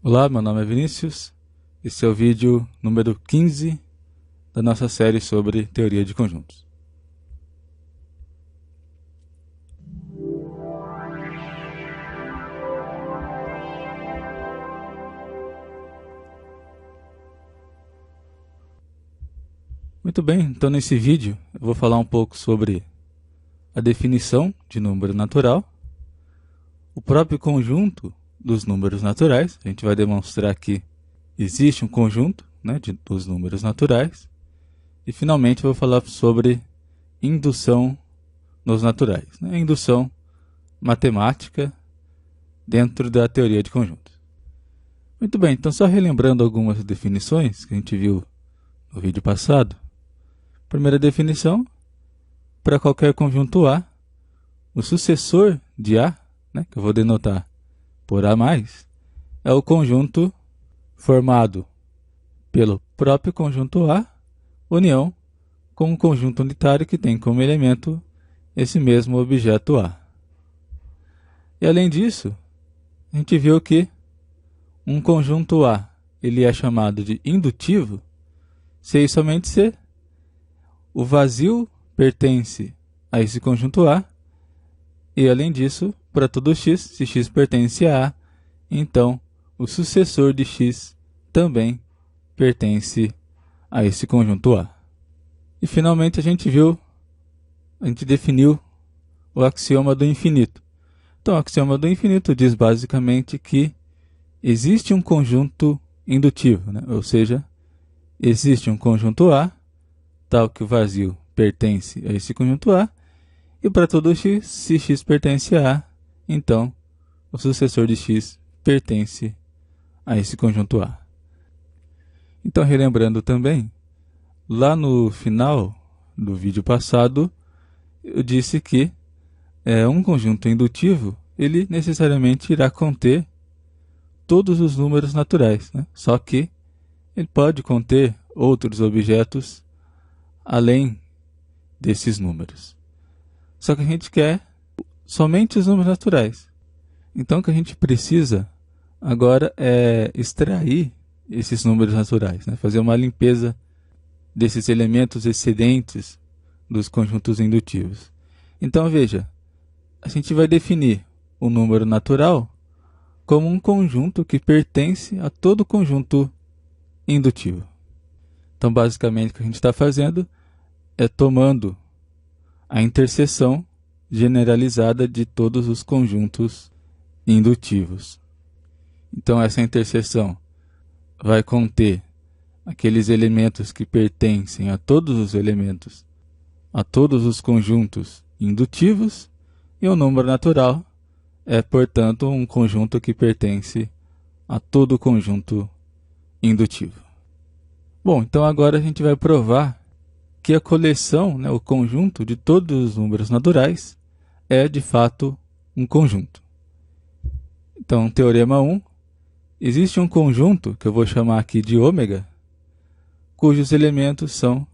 Olá, meu nome é Vinícius. Esse é o vídeo número 15 da nossa série sobre teoria de conjuntos. Muito bem, então nesse vídeo eu vou falar um pouco sobre a definição de número natural, o próprio conjunto dos números naturais. A gente vai demonstrar que existe um conjunto, dos números naturais. E finalmente eu vou falar sobre indução nos naturais, indução matemática dentro da teoria de conjuntos. Muito bem, então só relembrando algumas definições que a gente viu no vídeo passado. Primeira definição: para qualquer conjunto A, o sucessor de A, que eu vou denotar por A+, é o conjunto formado pelo próprio conjunto A, união com um conjunto unitário que tem como elemento esse mesmo objeto A. E além disso, a gente viu que um conjunto A ele é chamado de indutivo se e somente se o vazio pertence a esse conjunto A, e além disso, para todo x, se x pertence a A, então o sucessor de x também pertence a esse conjunto A. E finalmente a gente definiu o axioma do infinito. Então o axioma do infinito diz basicamente que existe um conjunto indutivo, ou seja, existe um conjunto A, tal que o vazio pertence a esse conjunto A, e para todo x, se x pertence a A, então o sucessor de x pertence a esse conjunto A. Então, relembrando também, lá no final do vídeo passado, eu disse que um conjunto indutivo, ele necessariamente irá conter todos os números naturais, Só que ele pode conter outros objetos além desses números. Só que a gente quer somente os números naturais. Então o que a gente precisa agora é extrair esses números naturais, fazer uma limpeza desses elementos excedentes dos conjuntos indutivos. Então veja, a gente vai definir o número natural como um conjunto que pertence a todo conjunto indutivo. Então basicamente o que a gente está fazendo é tomando a interseção generalizada de todos os conjuntos indutivos. Então essa interseção vai conter aqueles elementos que pertencem a todos os elementos, a todos os conjuntos indutivos, e o número natural é, portanto, um conjunto que pertence a todo conjunto indutivo. Bom, então agora a gente vai provar que a coleção, o conjunto de todos os números naturais é, de fato, um conjunto. Então, teorema 1, existe um conjunto, que eu vou chamar aqui de ômega, cujos elementos são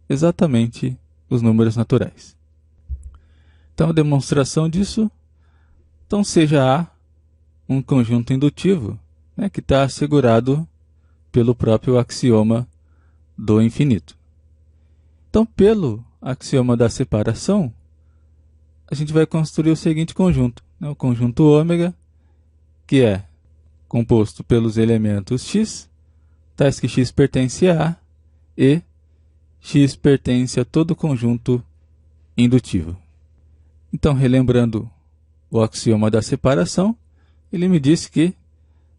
exatamente os números naturais. Então, a demonstração disso, então seja A um conjunto indutivo, que está assegurado pelo próprio axioma do infinito. Então, pelo axioma da separação, a gente vai construir o seguinte conjunto, o conjunto ômega, que é composto pelos elementos x, tais que x pertence a A, e x pertence a todo conjunto indutivo. Então, relembrando o axioma da separação, ele me disse que,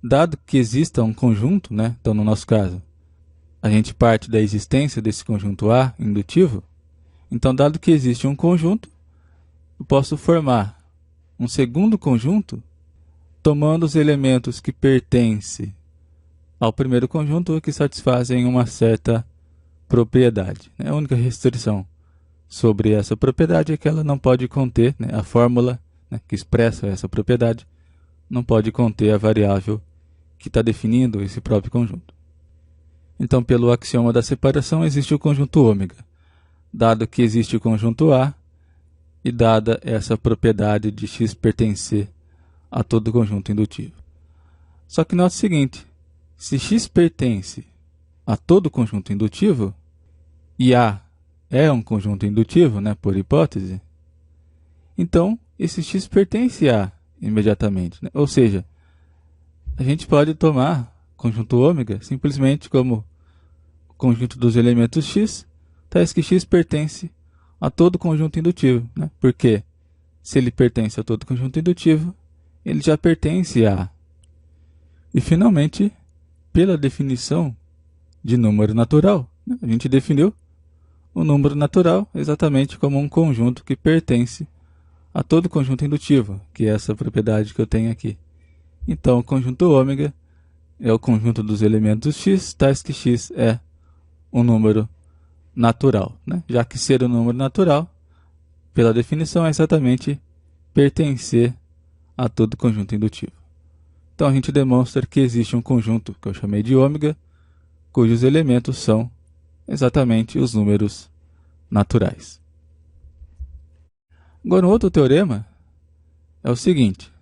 dado que exista um conjunto, então no nosso caso, a gente parte da existência desse conjunto A indutivo, então dado que existe um conjunto, eu posso formar um segundo conjunto tomando os elementos que pertencem ao primeiro conjunto que satisfazem uma certa propriedade. A única restrição sobre essa propriedade é que ela não pode conter, a fórmula que expressa essa propriedade não pode conter a variável que está definindo esse próprio conjunto. Então, pelo axioma da separação, existe o conjunto ômega. Dado que existe o conjunto A, e dada essa propriedade de x pertencer a todo conjunto indutivo. Só que note o seguinte, se x pertence a todo conjunto indutivo, e A é um conjunto indutivo, né, por hipótese, então esse x pertence a imediatamente, né? Ou seja, a gente pode tomar conjunto ômega simplesmente como conjunto dos elementos x, tais que x pertence a todo conjunto indutivo, né? Porque se ele pertence a todo conjunto indutivo, ele já pertence a A. E finalmente, pela definição de número natural, né? A gente definiu o número natural exatamente como um conjunto que pertence a todo conjunto indutivo, que é essa propriedade que eu tenho aqui. Então, o conjunto ômega é o conjunto dos elementos x, tais que x é um número natural, né? Já que ser um número natural, pela definição, é exatamente pertencer a todo conjunto indutivo. Então, a gente demonstra que existe um conjunto que eu chamei de ômega, cujos elementos são exatamente os números naturais. Agora, um outro teorema é o seguinte.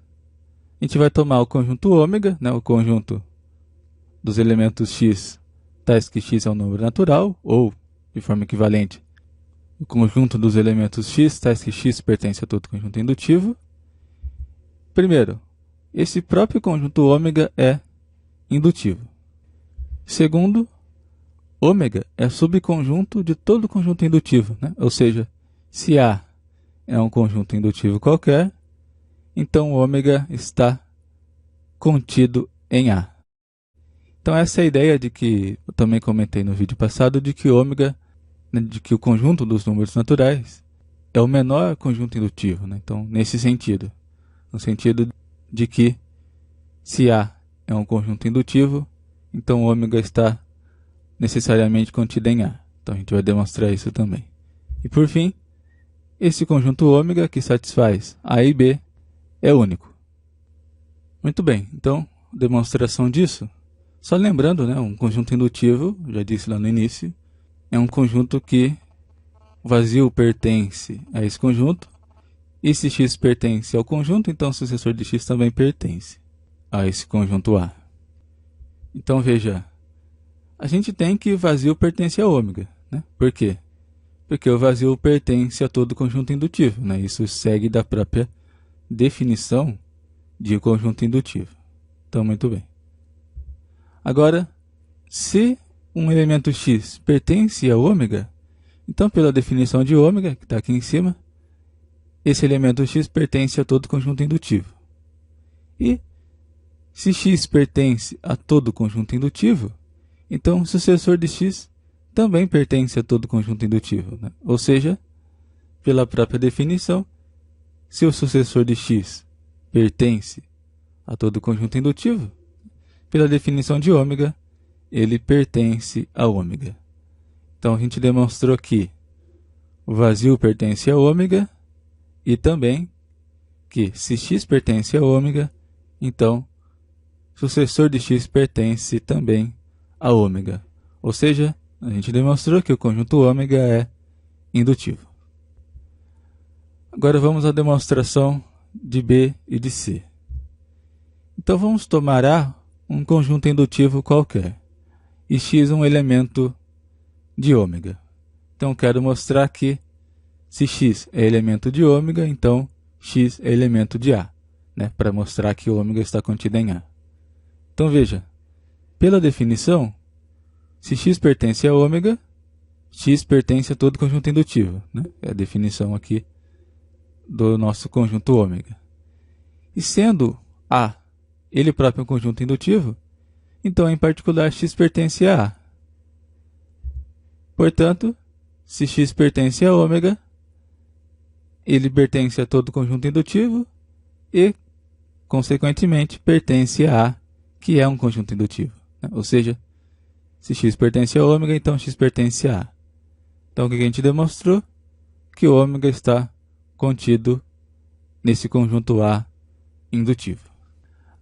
A gente vai tomar o conjunto ômega, né, o conjunto dos elementos x, tais que x é um número natural, ou, de forma equivalente, o conjunto dos elementos x, tais que x pertence a todo conjunto indutivo. Primeiro, esse próprio conjunto ômega é indutivo. Segundo, ômega é subconjunto de todo conjunto indutivo, né? Ou seja, se A é um conjunto indutivo qualquer, então ômega está contido em A. Então essa é a ideia de que eu também comentei no vídeo passado, de que ômega, né, de que o conjunto dos números naturais é o menor conjunto indutivo, né? Então, nesse sentido, no sentido de que se A é um conjunto indutivo, então ômega está necessariamente contido em A. Então a gente vai demonstrar isso também. E por fim, esse conjunto ômega que satisfaz A e B é único. Muito bem, então, demonstração disso. Só lembrando, né, um conjunto indutivo, já disse lá no início, é um conjunto que o vazio pertence a esse conjunto, e se x pertence ao conjunto, então o sucessor de x também pertence a esse conjunto A. Então veja, a gente tem que vazio pertence a ômega, né? Por quê? Porque o vazio pertence a todo conjunto indutivo, né? Isso segue da própria definição de conjunto indutivo. Então, muito bem. Agora, se um elemento x pertence a ômega, então, pela definição de ômega, que está aqui em cima, esse elemento x pertence a todo conjunto indutivo. E, se x pertence a todo conjunto indutivo, então o sucessor de x também pertence a todo conjunto indutivo, né? Ou seja, pela própria definição, se o sucessor de x pertence a todo conjunto indutivo, pela definição de ômega, ele pertence a ômega. Então a gente demonstrou que o vazio pertence a ômega e também que se x pertence a ômega, então o sucessor de x pertence também a ômega. Ou seja, a gente demonstrou que o conjunto ômega é indutivo. Agora vamos à demonstração de B e de C. Então vamos tomar A um conjunto indutivo qualquer e x um elemento de ômega. Então quero mostrar que se x é elemento de ômega, então x é elemento de A, né? Para mostrar que o ômega está contido em A. Então veja, pela definição, se x pertence a ômega, x pertence a todo conjunto indutivo, né? É a definição aqui do nosso conjunto ômega. E sendo A ele próprio um conjunto indutivo, então em particular x pertence a A. Portanto, se x pertence a ômega, ele pertence a todo conjunto indutivo e, consequentemente, pertence a A, que é um conjunto indutivo, né? Ou seja, se x pertence a ômega, então x pertence a A. Então, o que a gente demonstrou? Que o ômega está contido nesse conjunto A indutivo.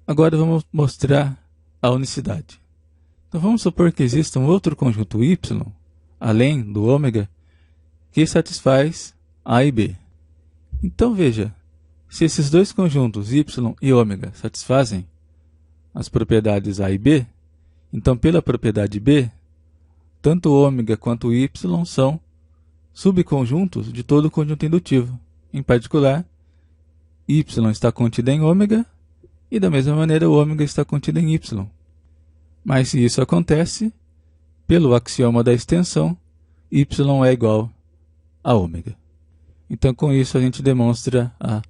Agora vamos mostrar a unicidade. Então vamos supor que exista um outro conjunto y, além do ômega, que satisfaz A e B. Então veja, se esses dois conjuntos y e ômega satisfazem as propriedades A e B, então pela propriedade B, tanto ômega quanto y são subconjuntos de todo o conjunto indutivo. Em particular, y está contida em ômega e da mesma maneira o ômega está contido em y. Mas se isso acontece, pelo axioma da extensão, y é igual a ômega. Então com isso a gente demonstra a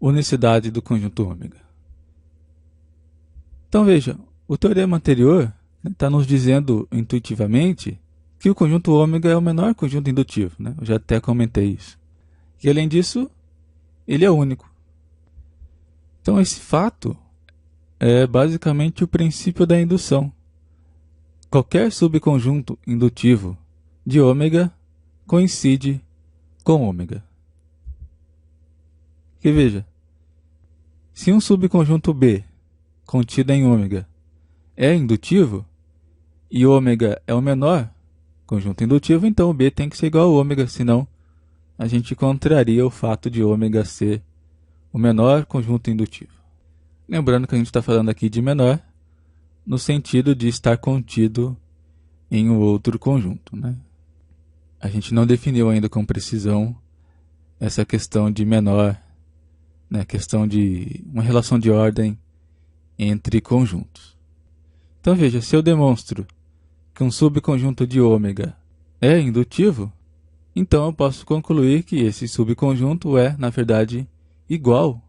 unicidade do conjunto ômega. Então veja, o teorema anterior está nos dizendo intuitivamente que o conjunto ômega é o menor conjunto indutivo, né? Eu já até comentei isso. E além disso, ele é único. Então esse fato é basicamente o princípio da indução. Qualquer subconjunto indutivo de ômega coincide com ômega. E veja, se um subconjunto B contido em ômega é indutivo e ômega é o menor conjunto indutivo, então o B tem que ser igual a ômega, senão a gente contraria o fato de ômega ser o menor conjunto indutivo. Lembrando que a gente está falando aqui de menor no sentido de estar contido em um outro conjunto, né? A gente não definiu ainda com precisão essa questão de menor, né? Questão de uma relação de ordem entre conjuntos. Então veja, se eu demonstro que um subconjunto de ômega é indutivo, então eu posso concluir que esse subconjunto é, na verdade, igual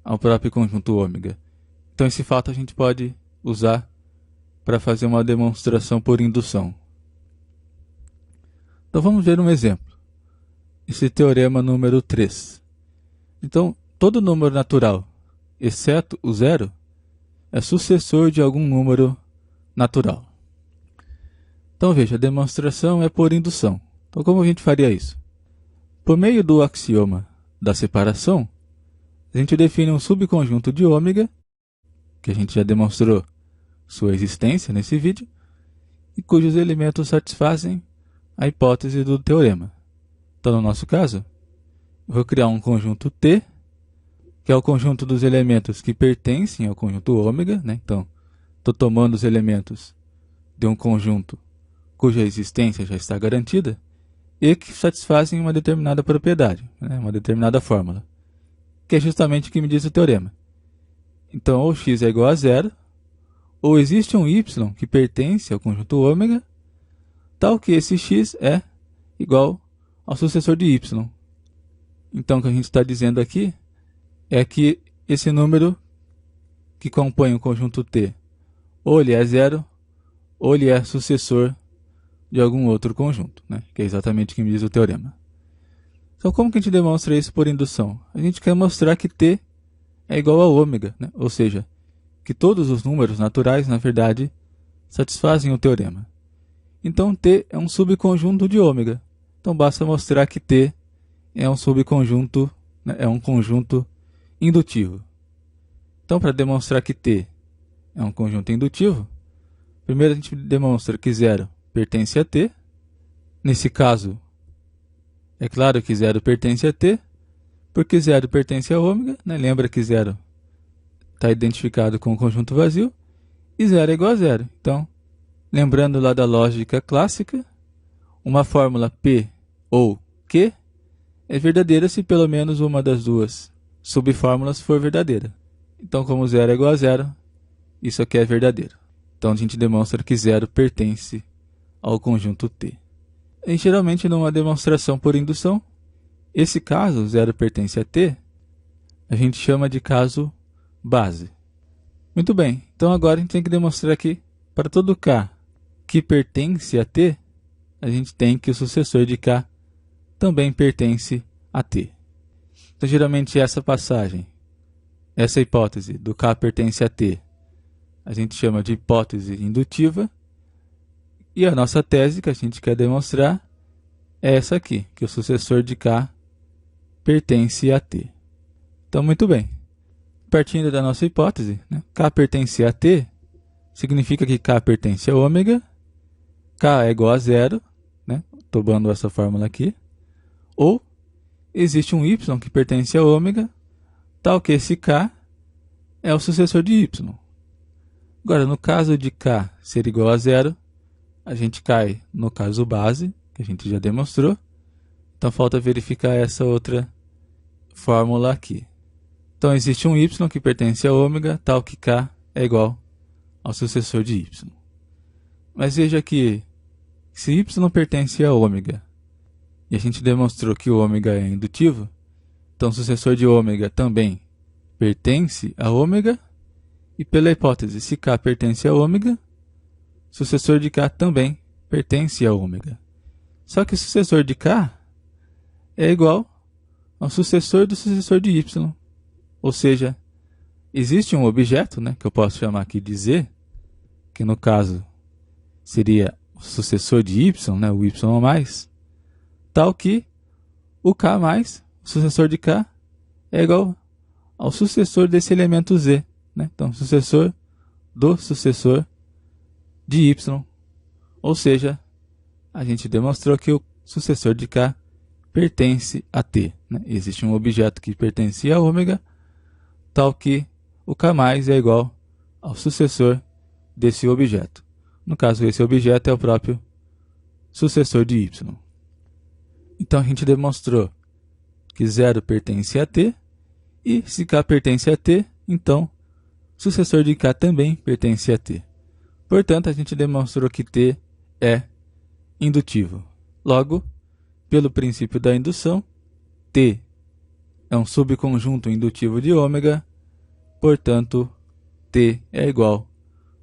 ao próprio conjunto ômega. Então esse fato a gente pode usar para fazer uma demonstração por indução. Então vamos ver um exemplo. Esse teorema número 3. Então, todo número natural, exceto o zero, é sucessor de algum número natural. Então veja, a demonstração é por indução. Então como a gente faria isso? Por meio do axioma da separação, a gente define um subconjunto de ômega, que a gente já demonstrou sua existência nesse vídeo, e cujos elementos satisfazem a hipótese do teorema. Então no nosso caso, eu vou criar um conjunto T, que é o conjunto dos elementos que pertencem ao conjunto ômega, né? Então, estou tomando os elementos de um conjunto cuja existência já está garantida e que satisfazem uma determinada propriedade, né? Uma determinada fórmula, que é justamente o que me diz o teorema. Então, ou x é igual a zero, ou existe um y que pertence ao conjunto ômega, tal que esse x é igual ao sucessor de y. Então, o que a gente está dizendo aqui é que esse número que compõe o conjunto T, ou ele é zero, ou ele é sucessor de algum outro conjunto, né? Que é exatamente o que me diz o teorema. Então, como que a gente demonstra isso por indução? A gente quer mostrar que T é igual a ômega, né? Ou seja, que todos os números naturais, na verdade, satisfazem o teorema. Então, T é um subconjunto de ômega. Então, basta mostrar que T é um subconjunto, né? É um conjunto indutivo. Então, para demonstrar que T é um conjunto indutivo, primeiro a gente demonstra que zero pertence a T. Nesse caso, é claro que zero pertence a T, porque zero pertence a ômega, né? Lembra que zero está identificado com o conjunto vazio, e zero é igual a zero. Então, lembrando lá da lógica clássica, uma fórmula P ou Q é verdadeira se pelo menos uma das duas subfórmulas for verdadeira. Então, como zero é igual a zero, isso aqui é verdadeiro. Então, a gente demonstra que zero pertence ao conjunto T. E, geralmente, numa demonstração por indução, esse caso, zero pertence a T, a gente chama de caso base. Muito bem, então agora a gente tem que demonstrar que, para todo K que pertence a T, a gente tem que o sucessor de K também pertence a T. Então, geralmente, essa passagem, essa hipótese do K pertence a T, a gente chama de hipótese indutiva. E a nossa tese que a gente quer demonstrar é essa aqui, que o sucessor de K pertence a T. Então, muito bem. Partindo da nossa hipótese, né, K pertence a T, significa que K pertence a ômega, K é igual a zero, né, tomando essa fórmula aqui, ou existe um y que pertence a ômega, tal que esse K é o sucessor de y. Agora, no caso de k ser igual a zero, a gente cai no caso base, que a gente já demonstrou. Então, falta verificar essa outra fórmula aqui. Então, existe um y que pertence a ômega, tal que k é igual ao sucessor de y. Mas veja que, se y pertence a ômega, e a gente demonstrou que o ômega é indutivo, então o sucessor de ômega também pertence a ômega, e pela hipótese, se k pertence a ômega, o sucessor de k também pertence a ômega. Só que o sucessor de k é igual ao sucessor do sucessor de y. Ou seja, existe um objeto, né, que eu posso chamar aqui de z, que no caso seria o sucessor de y, né, o y a mais, tal que o k mais, o sucessor de k, é igual ao sucessor desse elemento z. Né? Então, sucessor do sucessor de y. Ou seja, a gente demonstrou que o sucessor de k pertence a t. Né? Existe um objeto que pertence a ômega, tal que o k mais é igual ao sucessor desse objeto. No caso, esse objeto é o próprio sucessor de y. Então, a gente demonstrou que 0 pertence a t, e se k pertence a t, então, o sucessor de k também pertence a t. Portanto, a gente demonstrou que t é indutivo. Logo, pelo princípio da indução, t é um subconjunto indutivo de ômega, portanto, t é igual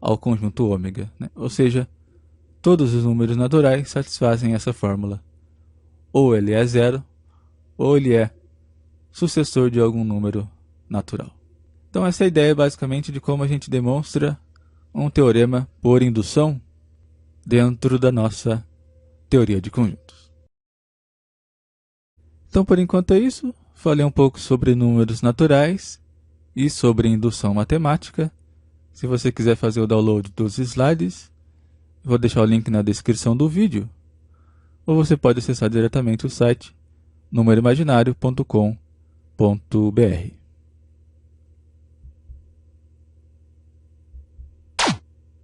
ao conjunto ômega. Né? Ou seja, todos os números naturais satisfazem essa fórmula. Ou ele é zero, ou ele é sucessor de algum número natural. Então, essa é a ideia basicamente de como a gente demonstra um teorema por indução dentro da nossa teoria de conjuntos. Então, por enquanto é isso. Falei um pouco sobre números naturais e sobre indução matemática. Se você quiser fazer o download dos slides, vou deixar o link na descrição do vídeo. Ou você pode acessar diretamente o site numeroimaginário.com.br.